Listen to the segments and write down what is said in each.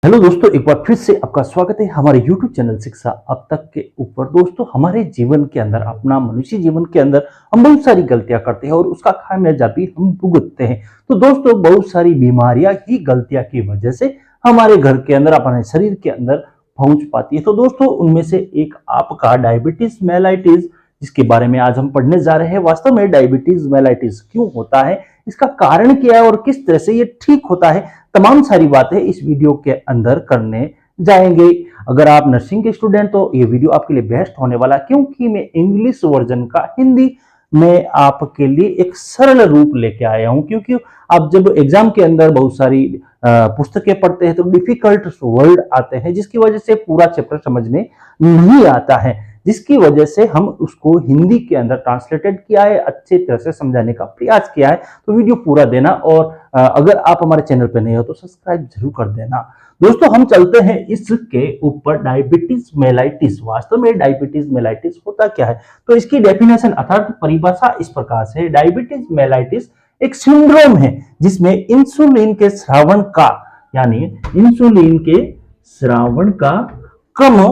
Hello दोस्तों, एक बार फिर से आपका स्वागत है हमारे YouTube चैनल शिक्षा अब तक के ऊपर। दोस्तों, हमारे जीवन के अंदर, अपना मनुष्य जीवन के अंदर हम बहुत सारी गलतियां करते हैं और उसका खामियाजा भी हम भुगतते हैं। तो दोस्तों, बहुत सारी बीमारियां ही गलतियां की वजह से हमारे घर के अंदर, अपने शरीर के अंदर पहुंच पाती है। तो दोस्तों, उनमें से एक आपका डायबिटीज मेलाइटिस, जिसके बारे में आज हम पढ़ने जा रहे हैं। वास्तव में डायबिटीज मेलाइटिस क्यों होता है, इसका कारण क्या है और किस तरह से ये ठीक होता है, तमाम सारी बातें इस वीडियो के अंदर करने जाएंगे। अगर आप नर्सिंग के स्टूडेंट तो ये वीडियो आपके लिए बेस्ट होने वाला है, क्योंकि मैं इंग्लिश वर्जन का हिंदी में आपके लिए एक सरल रूप लेके आया हूं। क्योंकि आप जब एग्जाम के अंदर बहुत सारी पुस्तकें पढ़ते हैं तो डिफिकल्ट वर्ड आते हैं, जिसकी वजह से पूरा चैप्टर समझ में नहीं आता है, जिसकी वजह से हम उसको हिंदी के अंदर ट्रांसलेटेड किया है, अच्छे तरह से समझाने का प्रयास किया है। तो वीडियो पूरा देना, और अगर आप हमारे चैनल पर नए हो तो सब्सक्राइब जरूर कर देना। दोस्तों, हम चलते हैं इसके ऊपर, डायबिटीज मेलाइटिस। वास्तव में डायबिटीज मेलाइटिस होता क्या है, तो इसकी डेफिनेशन अर्थात परिभाषा इस प्रकार से है। डायबिटीज मेलाइटिस एक सिंड्रोम है जिसमें इंसुलिन के स्रावण का, यानी इंसुलिन के स्रावण का कम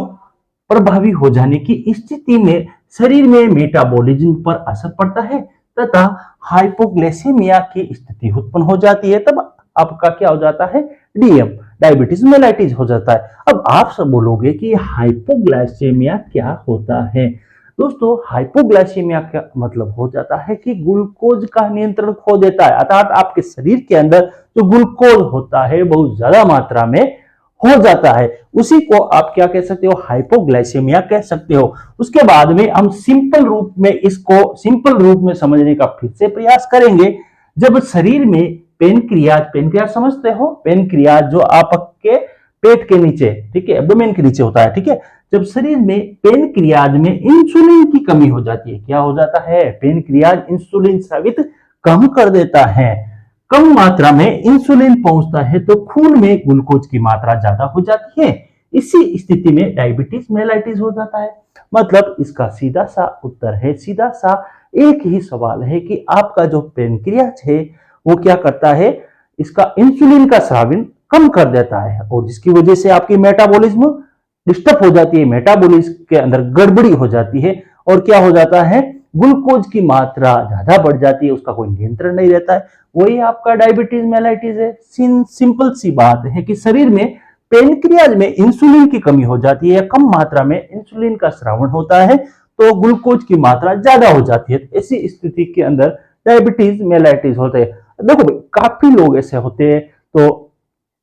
प्रभावी हो जाने की स्थिति में शरीर में मेटाबॉलिज्म पर असर पड़ता है तथा हाइपोग्लाइसेमिया की स्थिति उत्पन्न हो जाती है। तब आपका क्या हो जाता है, डीएम, डायबिटीज मेलाइटिस हो जाता है। अब आप सब बोलोगे कि हाइपोग्लाइसेमिया क्या होता है। दोस्तों, हाइपोग्लाइसेमिया का मतलब हो जाता है कि ग्लूकोज का नियंत्रण खो देता है, अर्थात आपके शरीर के अंदर जो ग्लूकोज होता है बहुत ज्यादा मात्रा में हो जाता है। उसी को आप क्या कह सकते हो, हाइपोग्लाइसेमिया कह सकते हो। उसके बाद में हम सिंपल रूप में समझने का फिर से प्रयास करेंगे। जब शरीर में पेनक्रियाज समझते हो, पेनक्रियाज जो आपके पेट के नीचे, ठीक है, एब्डोमेन के नीचे होता है, ठीक है। जब शरीर में पेनक्रियाज में इंसुलिन की कमी हो जाती है, क्या हो जाता है, पेनक्रियाज इंसुलिन स्रावित कम कर देता है। कम मात्रा में इंसुलिन पहुंचता है तो खून में ग्लूकोज की मात्रा ज्यादा हो जाती है। इसी स्थिति में डायबिटीज मेलाइटिस हो जाता है। मतलब इसका सीधा सा उत्तर है, सीधा सा एक ही सवाल है कि आपका जो पेनक्रियाज है वो क्या करता है, इसका इंसुलिन का स्रावन कम कर देता है, और जिसकी वजह से आपकी मेटाबॉलिज्म डिस्टर्ब हो जाती है, मेटाबॉलिज्म के अंदर गड़बड़ी हो जाती है, और क्या हो जाता है, ग्लूकोज की मात्रा ज्यादा बढ़ जाती है, उसका कोई नियंत्रण नहीं रहता है। वही आपका डायबिटीज मेलाइटिस है। सिंपल सी बात है कि शरीर में पेनक्रियाज में इंसुलिन की कमी हो जाती है, कम मात्रा में इंसुलिन का स्रावन होता है तो ग्लूकोज की मात्रा ज्यादा हो जाती है। ऐसी स्थिति के अंदर डायबिटीज मेलाइटिस होते हैं। देखो भाई, काफी लोग ऐसे होते हैं तो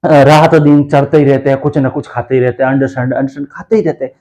रात दिन चढ़ते ही रहते हैं, कुछ ना कुछ खाते ही रहते हैं, अंडरस्टैंड खाते ही रहते हैं।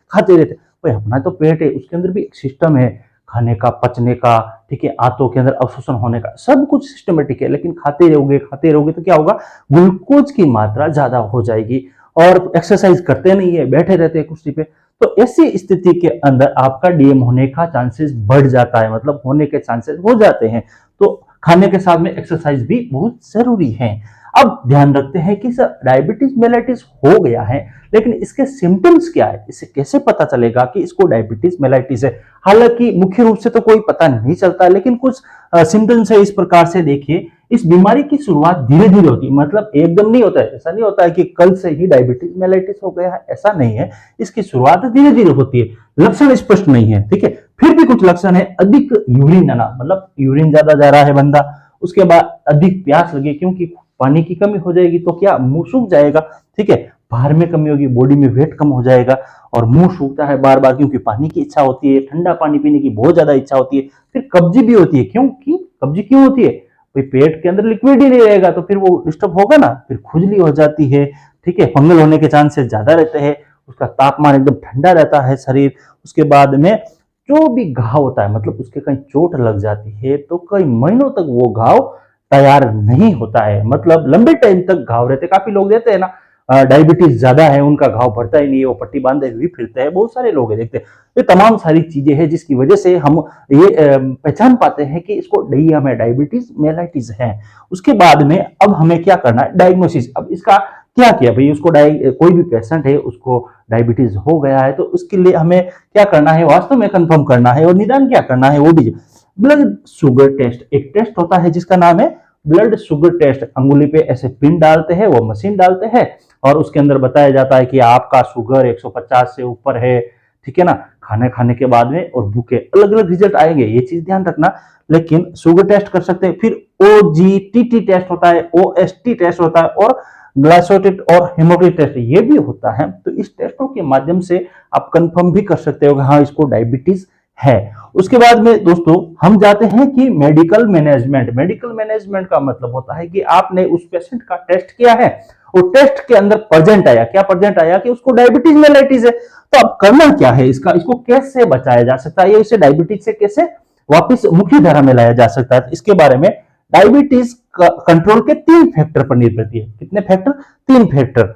भाई, अपना तो पेट है, उसके अंदर भी एक सिस्टम है खाने का, पचने का, ठीक है, आंतों के अंदर अवशोषण होने का, सब कुछ सिस्टमेटिक है। लेकिन खाते रहोगे तो क्या होगा, ग्लूकोज की मात्रा ज्यादा हो जाएगी, और एक्सरसाइज करते नहीं है, बैठे रहते हैं कुर्सी पे, तो ऐसी स्थिति के अंदर आपका डीएम होने का चांसेस बढ़ जाता है, मतलब होने के चांसेस हो जाते हैं। तो खाने के साथ में एक्सरसाइज भी बहुत जरूरी है। अब ध्यान रखते हैं कि सर, डायबिटीज मेलाइटिस हो गया है, लेकिन इसके सिम्टम्स क्या है, इससे कैसे पता चलेगा कि इसको डायबिटीज मेलाइटिस है। हालांकि मुख्य रूप से तो कोई पता नहीं चलता, लेकिन कुछ सिम्टम्स है इस प्रकार से। देखिए, इस बीमारी की शुरुआत धीरे धीरे होती है, मतलब एकदम नहीं होता है। ऐसा नहीं होता है कि कल से ही डायबिटीज मेलाइटिस हो गया है, ऐसा नहीं है। इसकी शुरुआत धीरे धीरे होती है, लक्षण स्पष्ट नहीं है, ठीक है। फिर भी कुछ लक्षण है, अधिक यूरिन आना, मतलब यूरिन ज्यादा जा रहा है बंदा। उसके बाद अधिक प्यास लगे, क्योंकि पानी की कमी हो जाएगी तो क्या, मुंह सूख जाएगा, ठीक है। बाहर में कमी होगी, बॉडी में वेट कम हो जाएगा, और मुंह सूखता है बार बार, क्योंकि पानी की इच्छा होती है, ठंडा पानी पीने की बहुत ज्यादा इच्छा होती है। फिर कब्जी भी होती है, क्योंकि कब्जी क्यों होती है, भाई पेट के अंदर लिक्विड ही नहीं रहेगा तो फिर वो डिस्टर्ब होगा ना। फिर खुजली हो जाती है, ठीक है, फंगल होने के चांसेस ज्यादा रहते हैं। उसका तापमान एकदम ठंडा रहता है शरीर। उसके बाद में जो भी घाव होता है, मतलब उसके कहीं चोट लग जाती है तो कई महीनों तक वो घाव तैयार नहीं होता है, मतलब लंबे टाइम तक घाव रहते। काफी लोग देते हैं ना, डायबिटीज ज्यादा है, उनका घाव भरता ही नहीं है, वो पट्टी बांधे हुए फिरते हैं, बहुत सारे लोग देखते हैं। ये तमाम सारी चीजें हैं जिसकी वजह से हम ये पहचान पाते हैं कि इसको डायबिटीज मेलाइटिस है। उसके बाद में अब हमें क्या करना है, डायग्नोसिस। अब इसका क्या किया भाई, उसको कोई भी पेशेंट है उसको डायबिटीज हो गया है तो उसके लिए हमें क्या करना है, वास्तव में कंफर्म करना है, और निदान क्या करना है वो भी ब्लड शुगर टेस्ट। एक टेस्ट होता है जिसका नाम है ब्लड शुगर टेस्ट। अंगुली पे ऐसे पिन डालते हैं, वो मशीन डालते हैं, और उसके अंदर बताया जाता है कि आपका शुगर 150 से ऊपर है, ठीक है ना, खाने खाने के बाद में, और भूखे, अलग अलग रिजल्ट आएंगे, ये चीज ध्यान रखना। लेकिन शुगर टेस्ट कर सकते हैं, फिर OGTT टेस्ट होता है, OST टेस्ट होता है, और ग्लाइकोसाइलेट और हेमोग्लोबिन टेस्ट ये भी होता है। तो इस टेस्टों के माध्यम से आप कंफर्म भी कर सकते हो कि हाँ इसको डायबिटीज है। उसके बाद में दोस्तों हम जाते हैं कि मेडिकल मैनेजमेंट। मेडिकल मैनेजमेंट का मतलब होता है कि आपने उस पेशेंट का टेस्ट किया है और टेस्ट के अंदर प्रेजेंट आया, क्या प्रेजेंट आया कि उसको डायबिटीज मेलाइटिस है। तो अब करना क्या है इसको कैसे बचाया जा सकता है, या इसे डायबिटीज से कैसे वापस मुख्य धारा में लाया जा सकता है, इसके बारे में डायबिटीज कंट्रोल के 3 फैक्टर पर निर्भर करती है। कितने फैक्टर? 3 फैक्टर।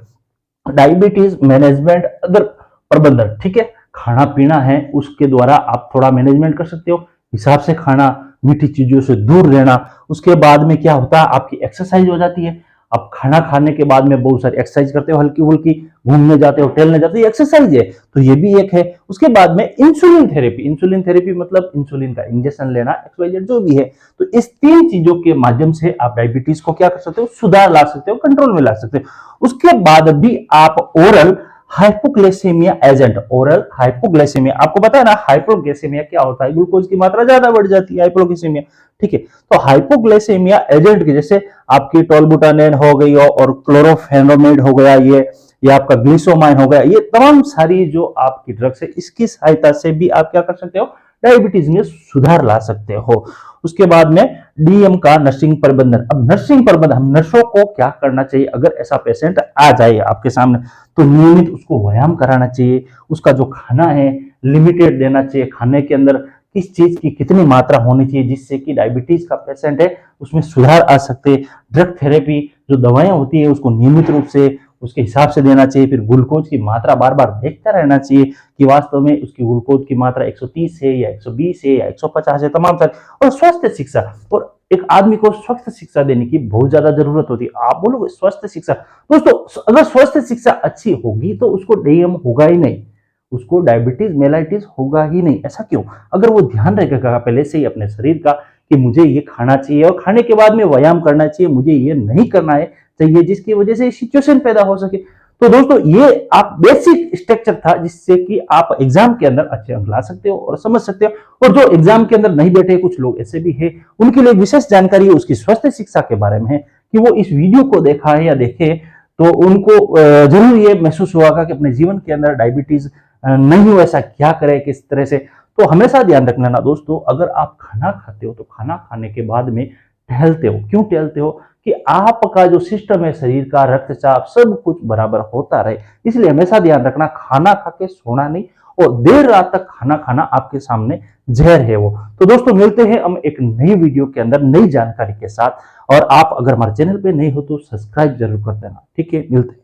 डायबिटीज मैनेजमेंट अगर प्रबंधन, ठीक है, खाना पीना है उसके द्वारा आप थोड़ा मैनेजमेंट कर सकते हो, हिसाब से खाना, मीठी चीजों से दूर रहना। उसके बाद में क्या होता है, आपकी एक्सरसाइज हो जाती है। आप खाना खाने के बाद में बहुत सारी एक्सरसाइज करते हो, हल्की फुल्की, घूमने जाते हो, टहलने जाते हो, ये एक्सरसाइज है, तो ये भी एक है। उसके बाद में इंसुलिन थेरेपी। इंसुलिन थेरेपी मतलब इंसुलिन का इंजेक्शन लेना, XYZ जो भी है। तो इस 3 चीजों के माध्यम से आप डायबिटीज को क्या कर सकते हो, सुधार ला सकते हो, कंट्रोल में ला सकते हो। उसके बाद भी आप oral hypoglycemia agent, oral hypoglycemia, आपको पता है ना हाइपोग्लाइसेमिया क्या होता है, ग्लूकोज की मात्रा ज्यादा बढ़ जाती है, हाइपोग्लाइसेमिया, ठीक है। तो हाइपोग्लाइसेमिया एजेंट के जैसे आपकी टोलबुटानेन हो गई और क्लोरोफेनोमेड हो गया, ये आपका ग्लिसोमाइन हो गया, ये तमाम सारी जो आपकी ड्रग्स है, इसकी सहायता से भी आप क्या कर सकते हो, डायबिटीज में सुधार ला सकते हो। उसके बाद में DM का नर्सिंग प्रबंधन। अब नर्सिंग प्रबंधन, हम नर्सों को क्या करना चाहिए, अगर ऐसा पेशेंट आ जाए आपके सामने तो नियमित उसको व्यायाम कराना चाहिए, उसका जो खाना है लिमिटेड देना चाहिए, खाने के अंदर किस चीज की कितनी मात्रा होनी चाहिए जिससे कि डायबिटीज का पेशेंट है उसमें सुधार आ सकते। ड्रग थेरेपी जो दवाएं होती है उसको नियमित रूप से उसके हिसाब से देना चाहिए। फिर ग्लूकोज की मात्रा बार बार देखता रहना चाहिए कि वास्तव में उसकी ग्लूकोज की मात्रा 130 है या 120 है या 150 है, तमाम सारे। और स्वास्थ्य शिक्षा, और एक आदमी को स्वस्थ शिक्षा देने की बहुत ज्यादा जरूरत होती है। आप बोलोगे स्वस्थ शिक्षा, दोस्तों अगर स्वस्थ शिक्षा अच्छी होगी तो उसको DM होगा ही नहीं, उसको डायबिटीज मेलाइटिस होगा ही नहीं। ऐसा क्यों? अगर वो ध्यान रखेगा पहले से ही अपने शरीर का कि मुझे ये खाना चाहिए और खाने के बाद में व्यायाम करना चाहिए, मुझे ये नहीं करना है चाहिए, जिसकी वजह से सिचुएशन पैदा हो सके। तो दोस्तों ये आप बेसिक स्ट्रक्चर था जिससे कि आप एग्जाम के अंदर अच्छे अंक ला सकते हो और समझ सकते हो। और जो एग्जाम के अंदर नहीं बैठे, कुछ लोग ऐसे भी है, उनके लिए विशेष जानकारी है उसकी स्वास्थ्य शिक्षा के बारे में है कि वो इस वीडियो को देखा है या देखे तो उनको जरूर ये महसूस होगा कि अपने जीवन के अंदर डायबिटीज नहीं हो, ऐसा क्या करे, किस तरह से। तो हमेशा ध्यान रखना ना दोस्तों, अगर आप खाना खाते हो तो खाना खाने के बाद में टहलते हो। क्यों टहलते हो? कि आपका जो सिस्टम है शरीर का, रक्तचाप सब कुछ बराबर होता रहे। इसलिए हमेशा ध्यान रखना, खाना खा के सोना नहीं, और देर रात तक खाना खाना आपके सामने जहर है वो। तो दोस्तों मिलते हैं हम एक नई वीडियो के अंदर नई जानकारी के साथ। और आप अगर हमारे चैनल पे नए हो तो सब्सक्राइब जरूर कर देना, ठीक है, मिलते हैं।